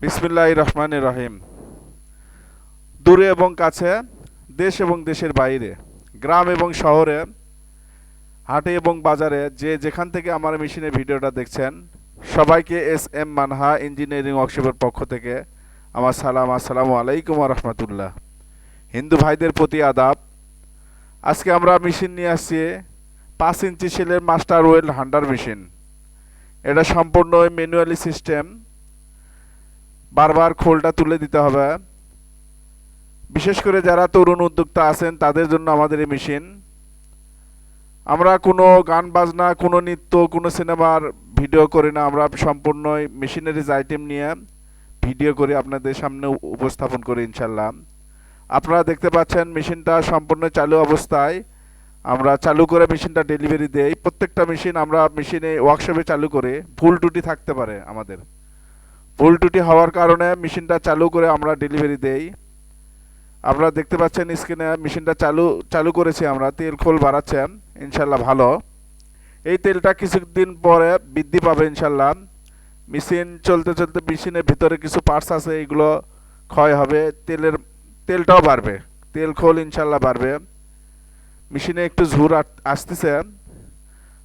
বিসমিল্লাহির রহমানির রহিম। দূরে এবং কাছে, দেশ এবং দেশের বাইরে, গ্রাম এবং শহরে, হাটে এবং বাজারে যে যেখান থেকে আমার মেশিনের ভিডিওটা দেখছেন, সবাইকে এস এম মানহা ইঞ্জিনিয়ারিং ওয়ার্কশপের পক্ষ থেকে আমার সালাম। আসসালামু আলাইকুম রহমতুল্লাহ। হিন্দু ভাইদের প্রতি আদাব। আজকে আমরা মেশিন নিয়ে আসছি 5 ইঞ্চি সেলের মাস্টার ওয়েল্ড হান্ডার মেশিন। এটা সম্পূর্ণ ম্যানুয়ালি সিস্টেম। বারবার খোলটা তুলে দিতে হবে। বিশেষ করে যারা তরুণ উদ্যোক্তা আছেন তাদের জন্য আমাদের এই মেশিন। আমরা কোনো গান বাজনা, কোনো নৃত্য, কোনো সিনেমার ভিডিও করি না। আমরা সম্পূর্ণই মেশিনারিজ আইটেম নিয়ে ভিডিও করে আপনাদের সামনে উপস্থাপন করি ইনশাল্লাহ। আপনারা দেখতে পাচ্ছেন মেশিনটা সম্পূর্ণ চালু অবস্থায়। আমরা চালু করে মেশিনটা ডেলিভারি দেই। প্রত্যেকটা মেশিন আমরা মেশিনে ওয়ার্কশপে চালু করে, ভুল ত্রুটি থাকতে পারে আমাদের, ভুল ত্রুটি হওয়ার কারণে মেশিনটা চালু করে আমরা ডেলিভারি দেই। আপনারা দেখতে পাচ্ছেন স্ক্রিনে মেশিনটা চালু করেছি আমরা। তেল খোল বাড়াচ্ছে ইনশাল্লাহ ভালো। এই তেলটা কিছুদিন পরে বৃদ্ধি পাবে ইনশাল্লাহ। মেশিন চলতে চলতে মেশিনের ভিতরে কিছু পার্টস আছে, এগুলো ক্ষয় হবে, তেলটাও বাড়বে, তেল খোল ইনশাল্লাহ বাড়বে। মেশিনে একটু ঝুর আসতেছে।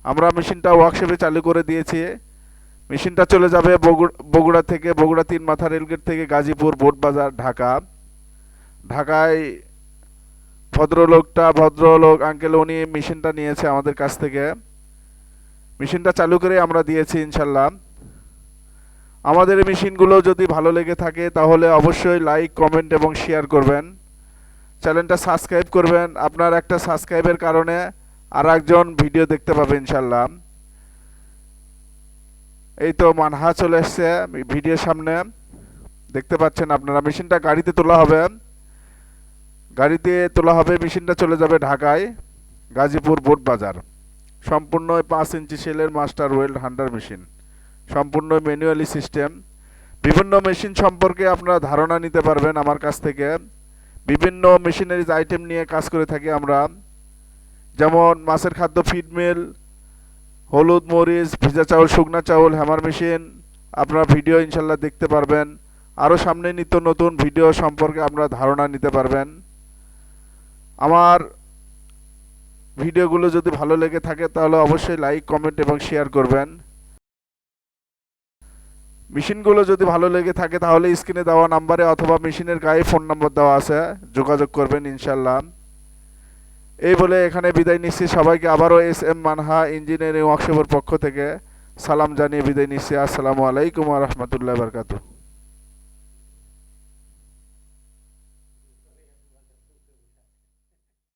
আমরা মেশিনটা ওয়ার্কশপে চালু করে দিয়েছি। মেশিনটা চলে যাবে বগুড়া থেকে, বগুড়া 3 মাথা রেলগেট থেকে গাজীপুর, বোটবাজার, ঢাকা। ঢাকায় ভদ্রলোক আঙ্কেল, উনি মেশিনটা নিয়েছে আমাদের কাছ থেকে। মেশিনটা চালু করে আমরা দিয়েছি ইনশাল্লাহ। আমাদের এই মেশিনগুলো যদি ভালো লেগে থাকে তাহলে অবশ্যই লাইক, কমেন্ট এবং শেয়ার করবেন। চ্যানেলটা সাবস্ক্রাইব করবেন। আপনার একটা সাবস্ক্রাইবের কারণে আর একজন ভিডিও দেখতে পাবে ইনশাল্লাহ। এই তো মানহা চলে এসছে ভিডিওর সামনে, দেখতে পাচ্ছেন আপনারা। মেশিনটা গাড়িতে তোলা হবে, মেশিনটা চলে যাবে ঢাকায়, গাজীপুর, বোটবাজার। সম্পূর্ণ 5 ইঞ্চি সেলের মাস্টার ওয়েল্ড হান্ডার মেশিন, সম্পূর্ণ ম্যানুয়ালি সিস্টেম। বিভিন্ন মেশিন সম্পর্কে আপনারা ধারণা নিতে পারবেন আমার কাছ থেকে। বিভিন্ন মেশিনারিজ আইটেম নিয়ে কাজ করে থাকি আমরা, যেমন মাছের খাদ্য ফিড মিল, হলুদ, মরিচ, ভিজা চাউল, শুকনা চাউল, হ্যামার মেশিন। আপনারা ভিডিও ইনশাল্লাহ দেখতে পারবেন। আরও সামনে নিত্য নতুন ভিডিও সম্পর্কে আপনারা ধারণা নিতে পারবেন। আমার ভিডিওগুলো যদি ভালো লেগে থাকে তাহলে অবশ্যই লাইক, কমেন্ট এবং শেয়ার করবেন। মেশিনগুলো যদি ভালো লেগে থাকে তাহলে স্ক্রিনে দেওয়া নাম্বারে অথবা মেশিনের গায়ে ফোন নম্বর দেওয়া আছে, যোগাযোগ করবেন ইনশাল্লাহ। এই বলে এখানে বিদায় নিচ্ছি। সবাইকে আবারও এস এম মানহা ইঞ্জিনিয়ারিং ওয়ার্কশপের পক্ষ থেকে সালাম জানিয়ে বিদায় নিচ্ছি। আসসালামু আলাইকুম ওয়া রাহমাতুল্লাহি ওয়া বারাকাতুহু।